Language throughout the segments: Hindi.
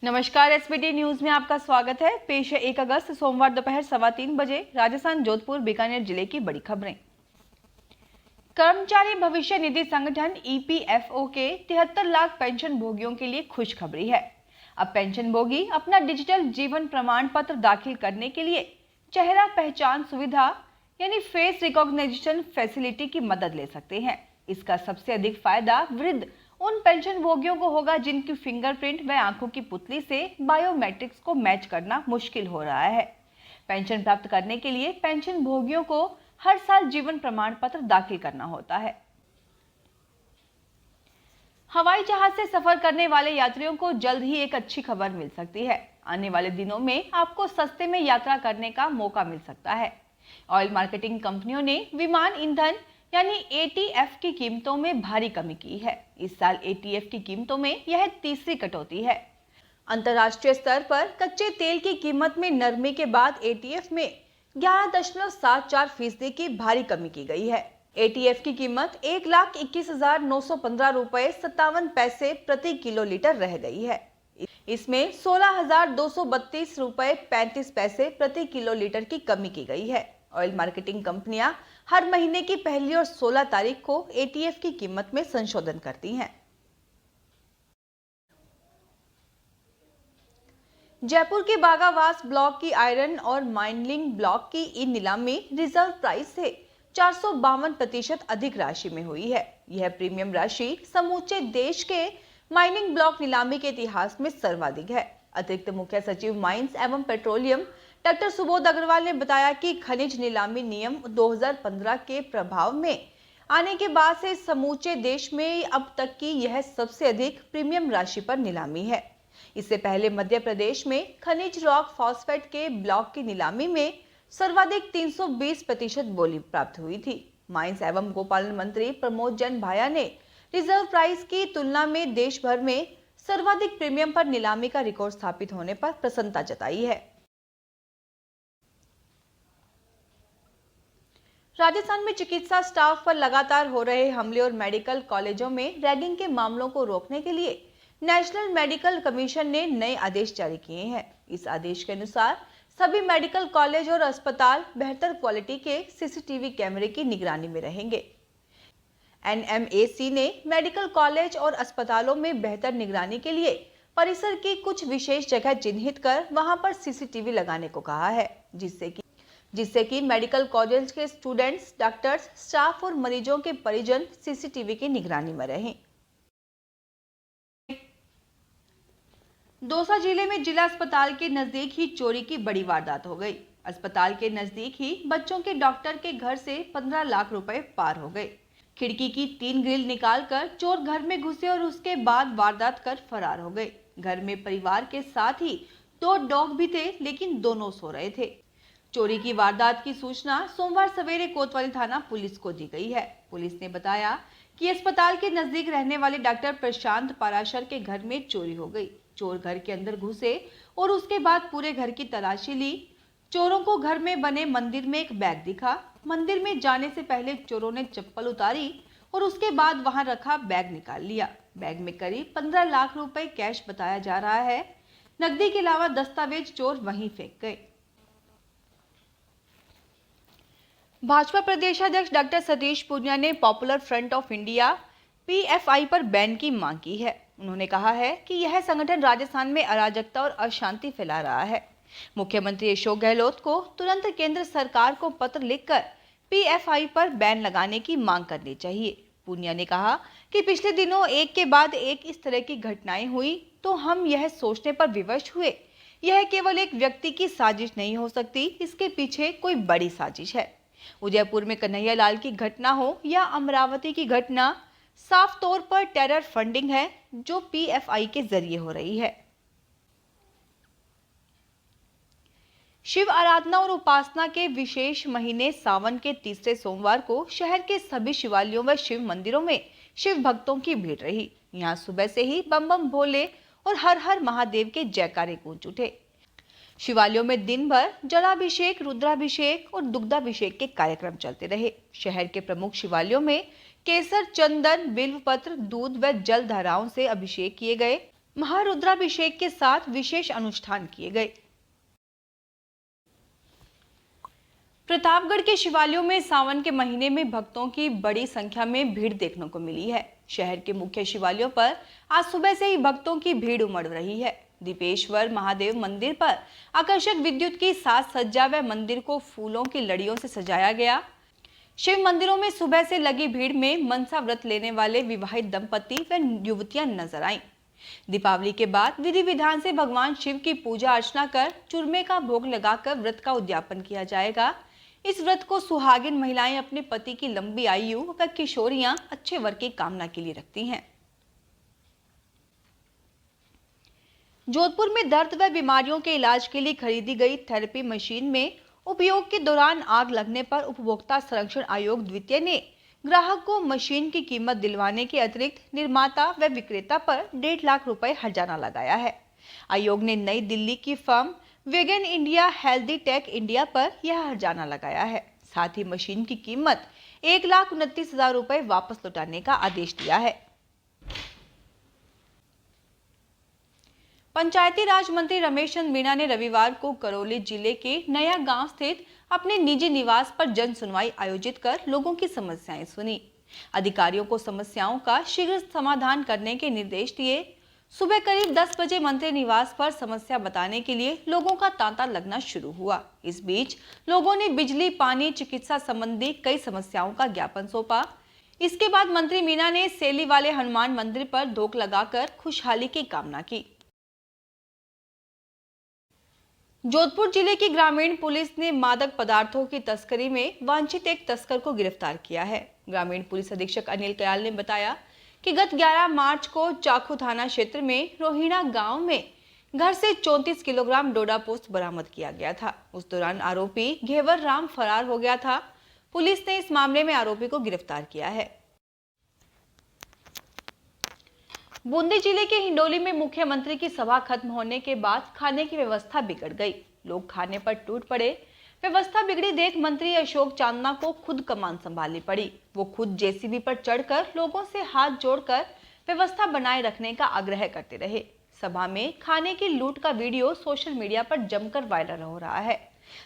नमस्कार, एसबीटी न्यूज में आपका स्वागत है। पेश है 1 अगस्त सोमवार दोपहर 3:15 बजे राजस्थान जोधपुर बीकानेर जिले की बड़ी खबरें। कर्मचारी भविष्य निधि संगठन ईपीएफओ के 73 लाख पेंशन भोगियों के लिए खुशखबरी है। अब पेंशन भोगी अपना डिजिटल जीवन प्रमाण पत्र दाखिल करने के लिए चेहरा पहचान सुविधा यानी फेस रिकॉग्निशन फैसिलिटी की मदद ले सकते हैं। इसका सबसे अधिक फायदा वृद्ध उन पेंशन भोगियों को होगा जिनकी फिंगरप्रिंट व आंखों की पुतली से बायोमेट्रिक्स को मैच करना मुश्किल हो रहा है। पेंशन प्राप्त करने के लिए पेंशन भोगियों को हर साल जीवन प्रमाण पत्र दाखिल करना होता है। हवाई जहाज से सफर करने वाले यात्रियों को जल्द ही एक अच्छी खबर मिल सकती है। आने वाले दिनों में आपको सस्ते में यात्रा करने का मौका मिल सकता है। ऑयल मार्केटिंग कंपनियों ने विमान ईंधन यानी एटीएफ की कीमतों में भारी कमी की है। इस साल एटीएफ की कीमतों में यह तीसरी कटौती है। अंतर्राष्ट्रीय स्तर पर कच्चे तेल की कीमत में नरमी के बाद एटीएफ में 11.74% की भारी कमी की गई है। एटीएफ की कीमत 1,21,915 रुपए 57 पैसे प्रति किलो लीटर रह गई है। इसमें 16,232 रुपए 35 पैसे प्रति किलो लीटर की कमी की गई है। ऑयल मार्केटिंग कंपनियां हर महीने की पहली और 16 तारीख को एटीएफ की कीमत में संशोधन करती हैं। जयपुर के बागावास ब्लॉक की आयरन और माइनिंग ब्लॉक की ई नीलामी रिजर्व प्राइस से 452% अधिक राशि में हुई है। यह प्रीमियम राशि समूचे देश के माइनिंग ब्लॉक नीलामी के इतिहास में सर्वाधिक है। अतिरिक्त मुख्य सचिव माइंस एवं पेट्रोलियम डॉक्टर सुबोध अग्रवाल ने बताया कि खनिज नीलामी नियम 2015 के प्रभाव में आने के बाद से समूचे देश में अब तक की यह सबसे अधिक प्रीमियम राशि पर नीलामी है। इससे पहले मध्य प्रदेश में खनिज रॉक फॉस्फेट के ब्लॉक की नीलामी में सर्वाधिक 320% बोली प्राप्त हुई थी। माइंस एवं गोपालन मंत्री प्रमोद जैन भाया ने रिजर्व प्राइस की तुलना में देश भर में सर्वाधिक प्रीमियम पर नीलामी का रिकॉर्ड स्थापित होने पर प्रसन्नता जताई है। राजस्थान में चिकित्सा स्टाफ पर लगातार हो रहे हमले और मेडिकल कॉलेजों में रैगिंग के मामलों को रोकने के लिए नेशनल मेडिकल कमीशन ने नए आदेश जारी किए हैं। इस आदेश के अनुसार सभी मेडिकल कॉलेज और अस्पताल बेहतर क्वालिटी के सीसीटीवी कैमरे की निगरानी में रहेंगे। एनएमएसी ने मेडिकल कॉलेज और अस्पतालों में बेहतर निगरानी के लिए परिसर की कुछ विशेष जगह चिन्हित कर वहां पर सीसीटीवी लगाने को कहा है, जिससे कि मेडिकल कॉलेज के स्टूडेंट्स, डॉक्टर्स, स्टाफ और मरीजों के परिजन सीसीटीवी की निगरानी में रहें। दौसा जिले में जिला अस्पताल के नजदीक ही चोरी की बड़ी वारदात हो गई। अस्पताल के नजदीक ही बच्चों के डॉक्टर के घर से 15 लाख रुपए पार हो गए। खिड़की की 3 ग्रिल निकालकर चोर घर में घुसे और उसके बाद वारदात कर फरार हो गए। घर में परिवार के साथ ही 2 डॉग भी थे, लेकिन दोनों सो रहे थे। चोरी की वारदात की सूचना सोमवार सवेरे कोतवाली थाना पुलिस को दी गई है। पुलिस ने बताया कि अस्पताल के नजदीक रहने वाले डॉक्टर प्रशांत पाराशर के घर में चोरी हो गई। चोर घर के अंदर घुसे और उसके बाद पूरे घर की तलाशी ली। चोरों को घर में बने मंदिर में एक बैग दिखा। मंदिर में जाने से पहले चोरों ने चप्पल उतारी और उसके बाद वहां रखा बैग निकाल लिया। बैग में करीब 15 लाख रुपए कैश बताया जा रहा है। नकदी के अलावा दस्तावेज चोर वहीं फेंक गए। भाजपा प्रदेशाध्यक्ष डॉक्टर सतीश पूनिया ने popular front of India PFI पर बैन की मांग की है। उन्होंने कहा है कि यह संगठन राजस्थान में अराजकता और अशांति फैला रहा है। मुख्यमंत्री अशोक गहलोत को तुरंत केंद्र सरकार को पत्र लिखकर पीएफआई पर बैन लगाने की मांग करनी चाहिए। पूनिया ने कहा कि पिछले दिनों एक के बाद एक इस तरह की घटनाएं हुई तो हम यह सोचने पर विवश हुए, यह केवल एक व्यक्ति की साजिश नहीं हो सकती, इसके पीछे कोई बड़ी साजिश है। उदयपुर में कन्हैया लाल की घटना हो या अमरावती की घटना, साफ तौर पर टेरर फंडिंग है जो पीएफआई के जरिए हो रही है। शिव आराधना और उपासना के विशेष महीने सावन के तीसरे सोमवार को शहर के सभी शिवालयों व शिव मंदिरों में शिव भक्तों की भीड़ रही। यहाँ सुबह से ही बम बम भोले और हर हर महादेव के जयकारे गूंज उठे। शिवालयों में दिन भर जलाभिषेक, रुद्राभिषेक और दुग्धाभिषेक के कार्यक्रम चलते रहे। शहर के प्रमुख शिवालयों में केसर, चंदन, बिल्व पत्र, दूध व जल धाराओं से अभिषेक किए गए। महारुद्राभिषेक के साथ विशेष अनुष्ठान किए गए। प्रतापगढ़ के शिवालयों में सावन के महीने में भक्तों की बड़ी संख्या में भीड़ देखने को मिली है। शहर के मुख्य शिवालयों पर आज सुबह से ही भक्तों की भीड़ उमड़ रही है। दीपेश्वर महादेव मंदिर पर आकर्षक विद्युत की साज सज्जा व मंदिर को फूलों की लड़ियों से सजाया गया। शिव मंदिरों में सुबह से लगी भीड़ में मनसा व्रत लेने वाले विवाहित दंपति व युवतियां नजर आईं। दीपावली के बाद विधि विधान से भगवान शिव की पूजा अर्चना कर चूरमे का भोग लगाकर व्रत का उद्यापन किया जाएगा। इस व्रत को सुहागिन महिलाएं अपने पति की लंबी आयु व किशोरियां अच्छे वर की कामना के लिए रखती हैं। जोधपुर में दर्द व बीमारियों के इलाज के लिए खरीदी गई थेरेपी मशीन में उपयोग के दौरान आग लगने पर उपभोक्ता संरक्षण आयोग द्वितीय ने ग्राहक को मशीन की कीमत दिलवाने के अतिरिक्त निर्माता व विक्रेता पर 1.5 लाख रुपए हर्जाना लगाया है। आयोग ने नई दिल्ली की firm Vegan India Healthy Tech India पर यह हर्जाना लगाया है। साथ ही मशीन की कीमत 1,29,000 रुपए वापस लौटाने का आदेश दिया है। पंचायती राज मंत्री रमेश चंद्र मीणा ने रविवार को करौली जिले के नया गांव स्थित अपने निजी निवास पर जन सुनवाई आयोजित कर लोगों की समस्याएं सुनी। अधिकारियों को समस्याओं का शीघ्र समाधान करने के निर्देश दिए। सुबह करीब 10 बजे मंत्री निवास पर समस्या बताने के लिए लोगों का तांता लगना शुरू हुआ। इस बीच लोगों ने बिजली, पानी, चिकित्सा संबंधी कई समस्याओं का ज्ञापन सौंपा। इसके बाद मंत्री मीणा ने सेली वाले हनुमान मंदिर पर धोख लगाकर खुशहाली की कामना की। जोधपुर जिले की ग्रामीण पुलिस ने मादक पदार्थों की तस्करी में वांछित एक तस्कर को गिरफ्तार किया है। ग्रामीण पुलिस अधीक्षक अनिल कयाल ने बताया कि गत 11 मार्च को चाकू थाना क्षेत्र में रोहिणा गांव में घर से 34 किलोग्राम डोडा पोस्त बरामद किया गया था। उस दौरान आरोपी घेवर राम फरार हो गया था। पुलिस ने इस मामले में आरोपी को गिरफ्तार किया है। बूंदी जिले के हिंडोली में मुख्यमंत्री की सभा खत्म होने के बाद खाने की व्यवस्था बिगड़ गई। लोग खाने पर टूट पड़े। व्यवस्था बिगड़ी देख मंत्री अशोक चांदना को खुद कमान संभालनी पड़ी। वो खुद जेसीबी पर चढ़कर लोगों से हाथ जोड़कर व्यवस्था बनाए रखने का आग्रह करते रहे। सभा में खाने की लूट का वीडियो सोशल मीडिया पर जमकर वायरल हो रहा है।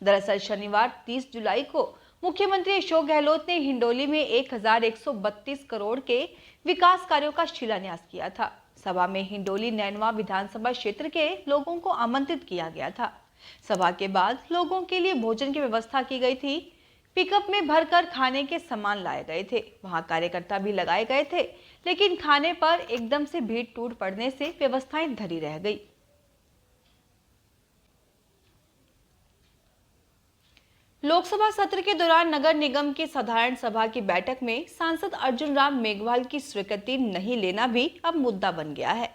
दरअसल शनिवार 30 जुलाई को मुख्यमंत्री अशोक गहलोत ने हिंडोली में 1132 करोड़ के विकास कार्यों का शिलान्यास किया था। सभा में हिंडोली नैनवा विधानसभा क्षेत्र के लोगों को आमंत्रित किया गया था। सभा के बाद लोगों के लिए भोजन की व्यवस्था की गई थी। पिकअप में भरकर खाने के सामान लाए गए थे। वहां कार्यकर्ता भी लगाए गए थे, लेकिन खाने पर एकदम से भीड़ टूट पड़ने से व्यवस्थाएं धरी रह गई। लोकसभा सत्र के दौरान नगर निगम की साधारण सभा की बैठक में सांसद अर्जुन राम मेघवाल की स्वीकृति नहीं लेना भी अब मुद्दा बन गया है।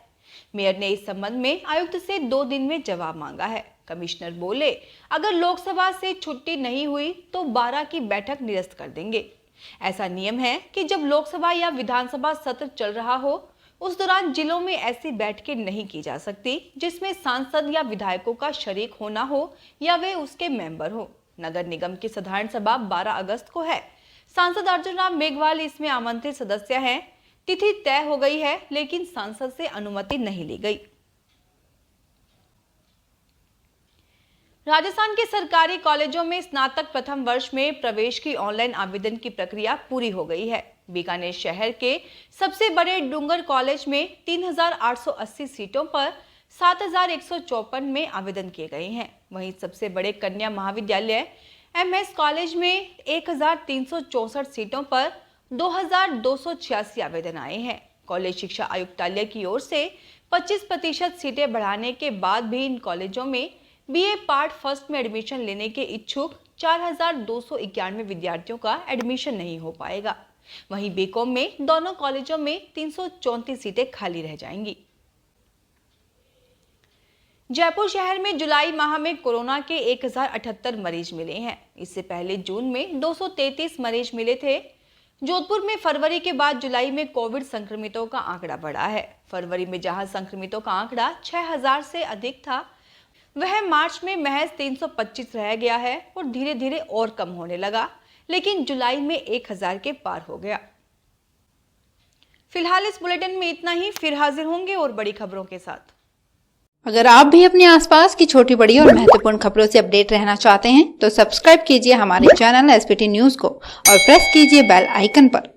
मेयर ने इस संबंध में आयुक्त से 2 दिन में जवाब मांगा है। कमिश्नर बोले, अगर लोकसभा से छुट्टी नहीं हुई तो 12 की बैठक निरस्त कर देंगे। ऐसा नियम है कि जब लोकसभा या विधानसभा सत्र चल रहा हो उस दौरान जिलों में ऐसी बैठकें नहीं की जा सकती जिसमें सांसद या विधायकों का शरीक होना हो या वे उसके मेंबर हो। नगर निगम की साधारण सभा 12 अगस्त को है। सांसद अर्जुन राम मेघवाल इसमें आमंत्रित सदस्य हैं। तिथि तय हो गई है, लेकिन सांसद से अनुमति नहीं ली गई। राजस्थान के सरकारी कॉलेजों में स्नातक प्रथम वर्ष में प्रवेश की ऑनलाइन आवेदन की प्रक्रिया पूरी हो गई है। बीकानेर शहर के सबसे बड़े डूंगर कॉलेज में 3,880 सीटों पर 7,154 में आवेदन किए गए हैं। वहीं सबसे बड़े कन्या महाविद्यालय एमएस कॉलेज में 1,364 सीटों पर 2,286 आवेदन आए हैं। कॉलेज शिक्षा आयुक्तालय की ओर से 25% सीटें बढ़ाने के बाद भी इन कॉलेजों में बीए पार्ट फर्स्ट में एडमिशन लेने के इच्छुक 4,291 विद्यार्थियों का एडमिशन नहीं हो पाएगा। वहीं बीकॉम में दोनों कॉलेजों में 334 सीटें खाली रह जाएंगी। जयपुर शहर में जुलाई माह में कोरोना के 1,078 मरीज मिले हैं। इससे पहले जून में 233 मरीज मिले थे। जोधपुर में फरवरी के बाद जुलाई में कोविड संक्रमितों का आंकड़ा बढ़ा है। फरवरी में जहां संक्रमितों का आंकड़ा 6,000 से अधिक था, वह मार्च में महज 325 रह गया है और धीरे धीरे और कम होने लगा, लेकिन जुलाई में 1,000 के पार हो गया। फिलहाल इस बुलेटिन में इतना ही, फिर हाजिर होंगे और बड़ी खबरों के साथ। अगर आप भी अपने आसपास की छोटी बड़ी और महत्वपूर्ण खबरों से अपडेट रहना चाहते हैं तो सब्सक्राइब कीजिए हमारे चैनल SPT न्यूज को और प्रेस कीजिए बेल आइकन पर।